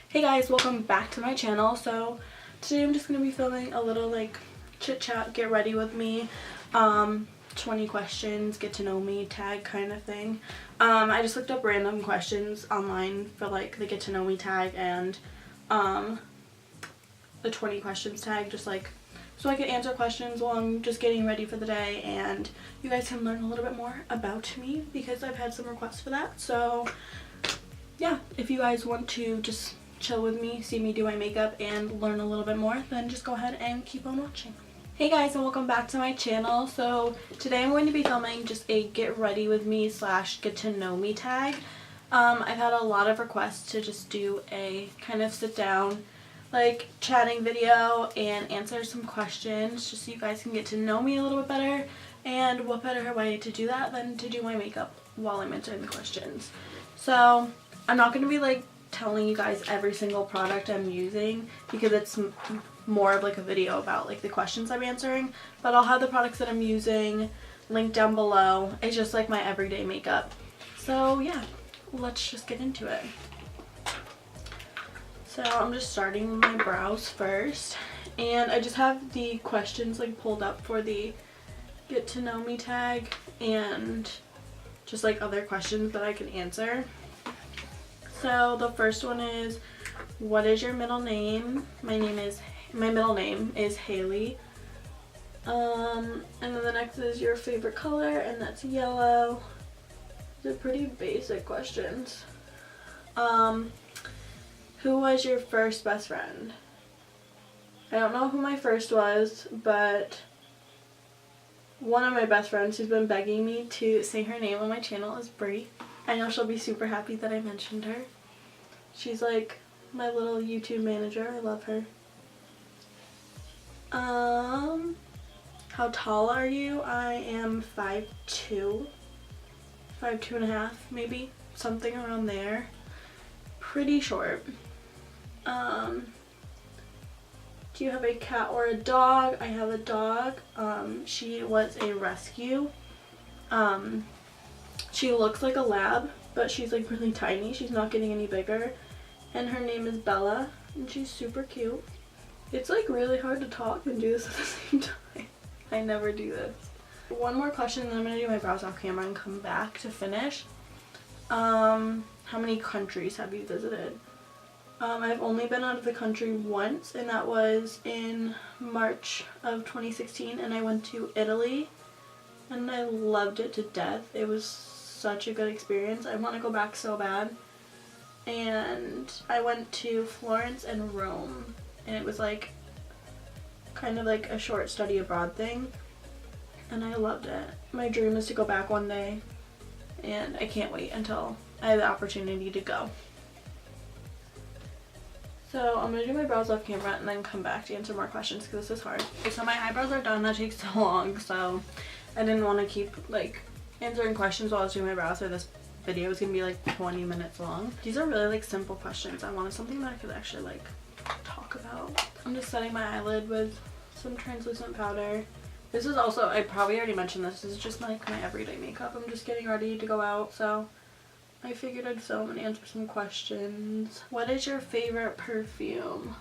Hey guys, welcome back to my channel. So today I'm just going to be filming a little like chit chat, get ready with me, 20 questions, get to know me tag kind of thing. I just looked up random questions online for like the get to know me tag and the 20 questions tag, just like so I can answer questions while I'm just getting ready for the day and you guys can learn a little bit more about me because I've had some requests for that. So yeah, if you guys want to just chill with me, see me do my makeup, and learn a little bit more, then just go ahead and keep on watching. Hey guys, and welcome back to my channel. So today I'm going to be filming just a get ready with me / get to know me tag. I've had a lot of requests to just do a kind of sit down like chatting video and answer some questions just so you guys can get to know me a little bit better, and what better way to do that than to do my makeup while I'm answering the questions. So I'm not going to be like telling you guys every single product I'm using because it's more of like a video about like the questions I'm answering, but I'll have the products that I'm using linked down below. It's just like my everyday makeup. So yeah, let's just get into it. So I'm just starting with my brows first, and I just have the questions like pulled up for the get to know me tag and just like other questions that I can answer. So the first one is, what is your middle name? My middle name is Haley. And then the next is your favorite color, and that's yellow. They're pretty basic questions. Who was your first best friend? I don't know who my first was, but one of my best friends who's been begging me to say her name on my channel is Brie. I know she'll be super happy that I mentioned her. She's like my little YouTube manager. I love her. How tall are you? I am 5'2", 5'2.5", maybe, something around there. Pretty short. Do you have a cat or a dog? I have a dog. She was a rescue. She looks like a lab, but she's like really tiny. She's not getting any bigger. And her name is Bella, and she's super cute. It's like really hard to talk and do this at the same time. I never do this. One more question, and then I'm gonna do my brows off camera and come back to finish. How many countries have you visited? I've only been out of the country once, and that was in March of 2016, and I went to Italy, and I loved it to death. It was such a good experience. I want to go back so bad. And I went to Florence and Rome, and it was like kind of like a short study abroad thing, and I loved it. My dream is to go back one day, and I can't wait until I have the opportunity to go. So I'm going to do my brows off camera and then come back to answer more questions because this is hard. Okay, so my eyebrows are done. That takes so long, so I didn't want to keep like answering questions while I was doing my brows, so this video is going to be like 20 minutes long. These are really like simple questions. I wanted something that I could actually like talk about. I'm just setting my eyelid with some translucent powder. This is also, I probably already mentioned this is just like my everyday makeup. I'm just getting ready to go out, so I figured I'd film and answer some questions. What is your favorite perfume?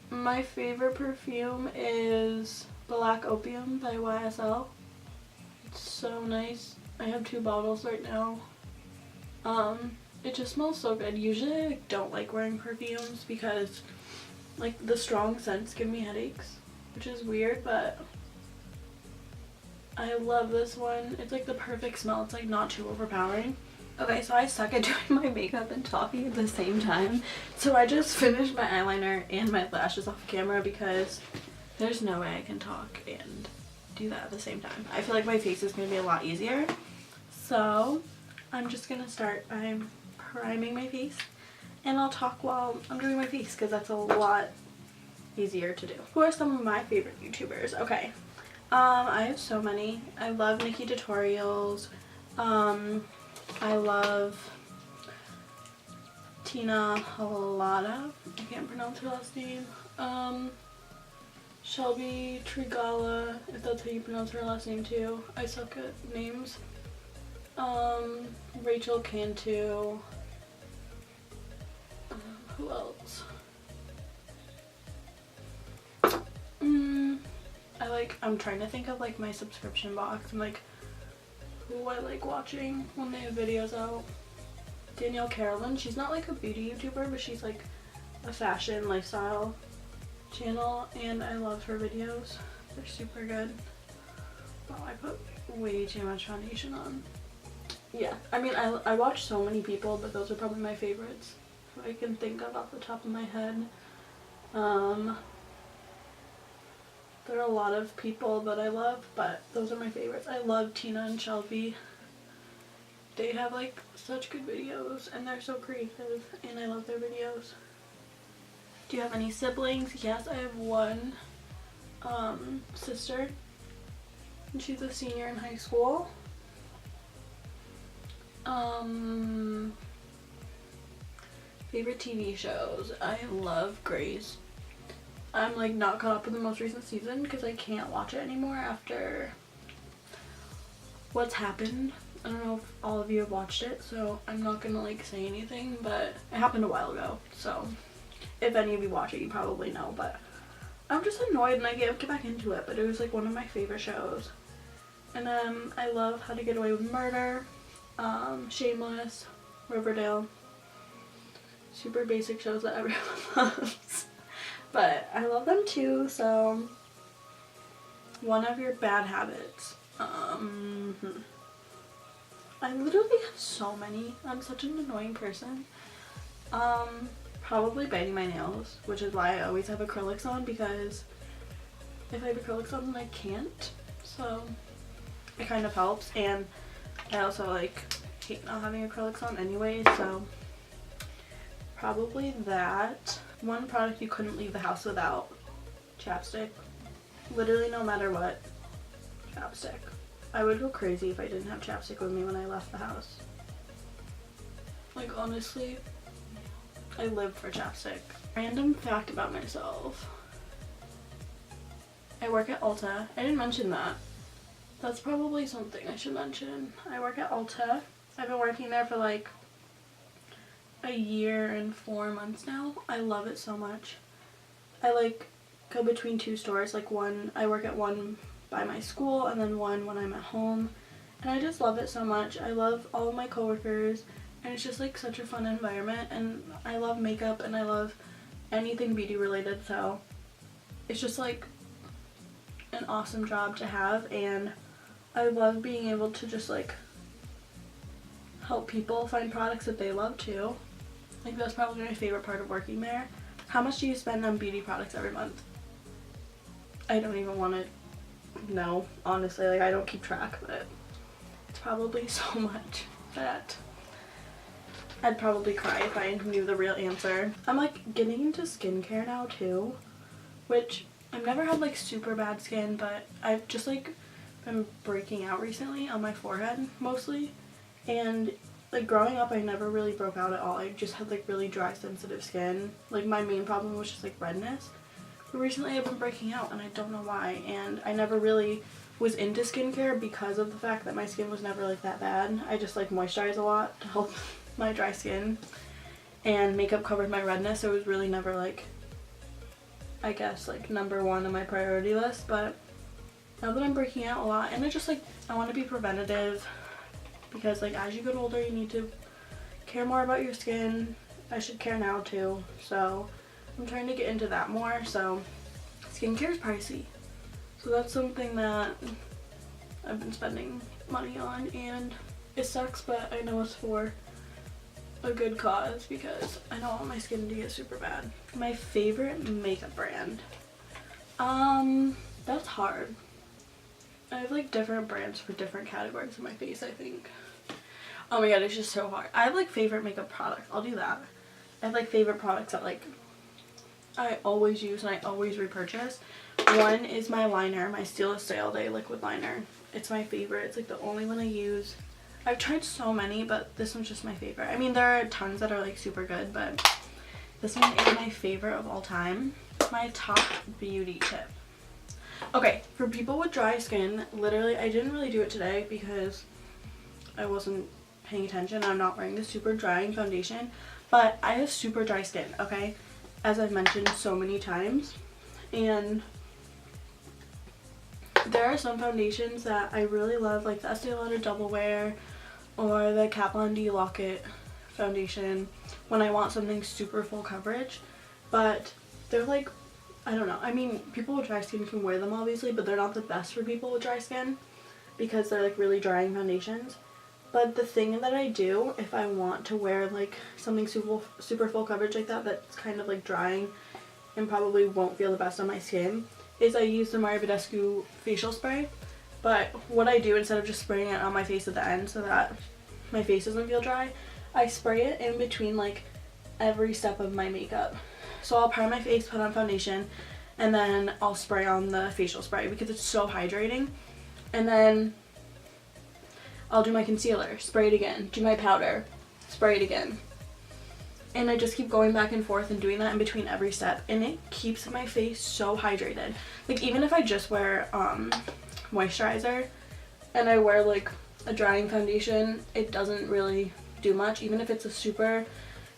My favorite perfume is Black Opium by YSL. It's so nice. I have 2 bottles right now. It just smells so good. Usually I don't like wearing perfumes because like the strong scents give me headaches, which is weird, but I love this one. It's like the perfect smell. It's like not too overpowering. Okay, so I suck at doing my makeup and talking at the same time. So I just finished my eyeliner and my lashes off camera because there's no way I can talk and do that at the same time. I feel like my face is going to be a lot easier. So I'm just going to start by priming my face, and I'll talk while I'm doing my face because that's a lot easier to do. Who are some of my favorite YouTubers? Okay. I have so many. I love Nikki Tutorials. I love Tina Halada. I can't pronounce her last name. Shelby Trigala, if that's how you pronounce her last name too. I suck at names. Rachel Cantu. Who else? I'm trying to think of like my subscription box and like who I like watching when they have videos out. Danielle Carolyn, she's not like a beauty YouTuber, but she's like a fashion lifestyle channel and I love her videos. They're super good. Wow, I put way too much foundation on. Yeah, I mean I watch so many people, but those are probably my favorites who I can think of off the top of my head. There are a lot of people that I love, but those are my favorites. I love Tina and Shelby. They have like such good videos and they're so creative and I love their videos. Do you have any siblings? Yes, I have one sister and she's a senior in high school. Favorite TV shows? I love Grey's. I'm like not caught up with the most recent season because I can't watch it anymore after what's happened. I don't know if all of you have watched it, so I'm not gonna like say anything, but it happened a while ago, so if any of you watch it you probably know, but I'm just annoyed and I gave up to back into it, but it was like one of my favorite shows. And I love How to Get Away with Murder, Shameless, Riverdale, super basic shows that everyone loves. But I love them too, so one of your bad habits. I literally have so many. I'm such an annoying person. Probably biting my nails, which is why I always have acrylics on, because if I have acrylics on then I can't. So it kind of helps, and I also like hate not having acrylics on anyway, so probably that. One product you couldn't leave the house without: chapstick. Literally no matter what, chapstick. I would go crazy if I didn't have chapstick with me when I left the house. Like honestly, I live for chapstick. Random fact about myself. I work at Ulta. I didn't mention that. That's probably something I should mention. I work at Ulta. I've been working there for like a year and 4 months now. I love it so much. I like go between two stores, like one, I work at one by my school and then one when I'm at home, and I just love it so much. I love all of my coworkers and it's just like such a fun environment, and I love makeup and I love anything beauty related, so it's just like an awesome job to have, and I love being able to just like help people find products that they love too. Like that's probably my favorite part of working there. How much do you spend on beauty products every month? I don't even want to know, honestly. Like I don't keep track, but it's probably so much that I'd probably cry if I knew the real answer. I'm like getting into skincare now too, which I've never had like super bad skin, but I've just like been breaking out recently on my forehead mostly, and like growing up I never really broke out at all. I just had like really dry sensitive skin. Like my main problem was just like redness, but recently I've been breaking out and I don't know why, and I never really was into skincare because of the fact that my skin was never like that bad. I just like moisturize a lot to help my dry skin, and makeup covered my redness, so it was really never like, I guess like number one on my priority list. But now that I'm breaking out a lot, and I just like, I want to be preventative, because like as you get older you need to care more about your skin. I should care now too, so I'm trying to get into that more. So skincare is pricey, so that's something that I've been spending money on, and it sucks, but I know it's for a good cause because I don't want my skin to get super bad. My favorite makeup brand, that's hard. I have like different brands for different categories of my face, I think. Oh my god, it's just so hard. I have like favorite makeup products. I'll do that. I have like favorite products that like I always use and I always repurchase. One is my liner, my Stila Stay All Day liquid liner. It's my favorite. It's like the only one I use. I've tried so many, but this one's just my favorite. I mean, there are tons that are like super good, but this one is my favorite of all time. My top beauty tip. Okay, for people with dry skin, literally, I didn't really do it today because I wasn't paying attention. I'm not wearing the super drying foundation, But I have super dry skin, okay? As I've mentioned so many times. And there are some foundations that I really love, like the Estee Lauder Double Wear or the Kat Von D Lock-It foundation, when I want something super full coverage. But they're like, I don't know. I mean, people with dry skin can wear them obviously, but they're not the best for people with dry skin because they're like really drying foundations. But the thing that I do if I want to wear like something super full coverage like that, that's kind of like drying and probably won't feel the best on my skin, is I use the Maybelline facial spray. But what I do, instead of just spraying it on my face at the end so that my face doesn't feel dry, I spray it in between like every step of my makeup. So I'll prime my face, put on foundation, and then I'll spray on the facial spray because it's so hydrating. And then I'll do my concealer, spray it again, do my powder, spray it again. And I just keep going back and forth and doing that in between every step, and it keeps my face so hydrated. Like even if I just wear moisturizer and I wear like a drying foundation, it doesn't really do much. Even if it's a super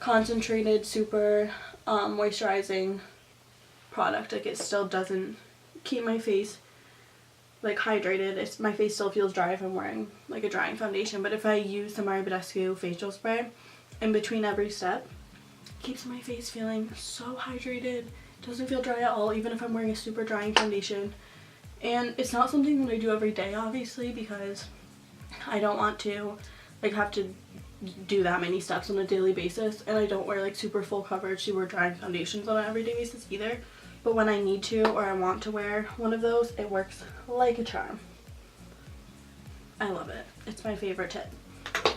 concentrated, super moisturizing product, like it still doesn't keep my face like hydrated. My face still feels dry if I'm wearing like a drying foundation. But if I use the Maybelline facial spray in between every step, it keeps my face feeling so hydrated. It doesn't feel dry at all, even if I'm wearing a super drying foundation. And it's not something that I do every day obviously, because I don't want to like have to do that many steps on a daily basis, and I don't wear like super full coverage, super drying foundations on an everyday basis either. But when I need to or I want to wear one of those, it works like a charm. I love it. It's my favorite tip.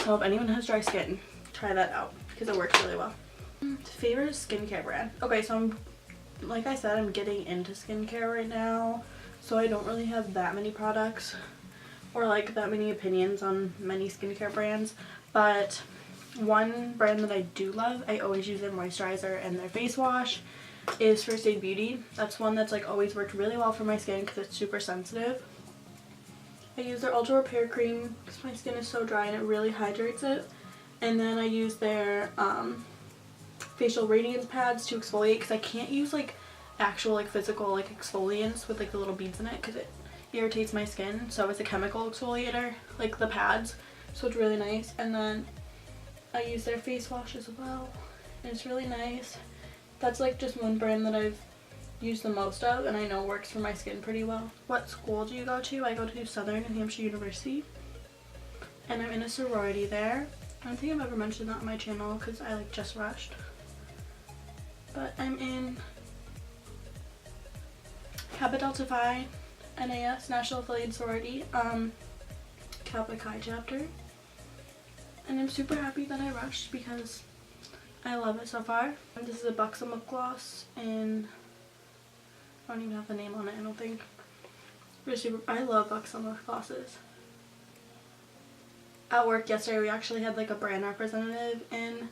So if anyone has dry skin, try that out because it works really well. Favorite skincare brand? Okay, so like I said, I'm getting into skincare right now, so I don't really have that many products or like that many opinions on many skincare brands. But one brand that I do love, I always use their moisturizer and their face wash, is First Aid Beauty. That's one that's like always worked really well for my skin because it's super sensitive. I use their Ultra Repair Cream because my skin is so dry and it really hydrates it. And then I use their facial radiance pads to exfoliate because I can't use like actual like physical like exfoliants with like the little beads in it because it irritates my skin. So it's a chemical exfoliator, like the pads. So it's really nice. And then I use their face wash as well, and it's really nice. That's like just one brand that I've used the most of and I know works for my skin pretty well. What school do you go to? I go to Southern New Hampshire University, and I'm in a sorority there. I don't think I've ever mentioned that on my channel because I like just rushed. But I'm in Kappa Delta Phi NAS, National Affiliated Sorority, Kappa Chi chapter. And I'm super happy that I rushed because I love it so far. And this is a Buxom lip gloss, and I don't even have the name on it, I don't think. I love Buxom lip glosses. At work yesterday, we actually had like a brand representative in.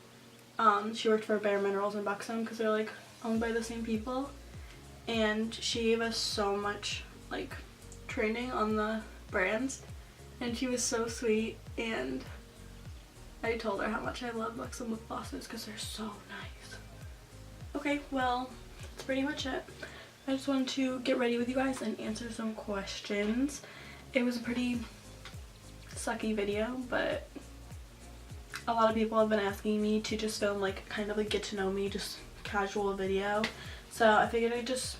She worked for Bare Minerals and Buxom because they're like owned by the same people. And she gave us so much like training on the brands, and she was so sweet. And I told her how much I love Buxom lip glosses because they're so nice. Okay, well, that's pretty much it. I just wanted to get ready with you guys and answer some questions. It was a pretty sucky video, but a lot of people have been asking me to just film like kind of like get to know me, just casual video. So I figured I'd just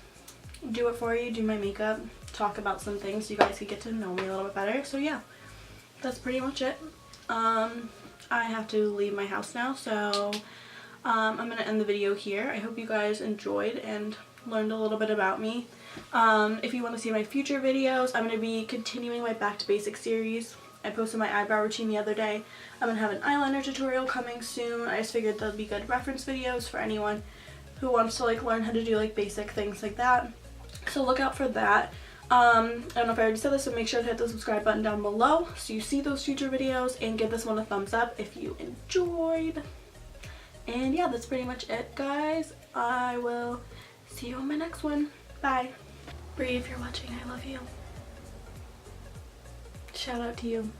do it for you, do my makeup, talk about some things so you guys could get to know me a little bit better. So yeah, that's pretty much it. I have to leave my house now, so I'm going to end the video here. I hope you guys enjoyed and learned a little bit about me. If you want to see my future videos, I'm going to be continuing my Back to Basics series. I posted my eyebrow routine the other day. I'm going to have an eyeliner tutorial coming soon. I just figured they'll be good reference videos for anyone who wants to like learn how to do like basic things like that. So look out for that. I don't know if I already said this, so make sure to hit the subscribe button down below so you see those future videos, and give this one a thumbs up if you enjoyed. And yeah, that's pretty much it, guys. I will see you on my next one. Bye. Bree, if you're watching, I love you. Shout out to you.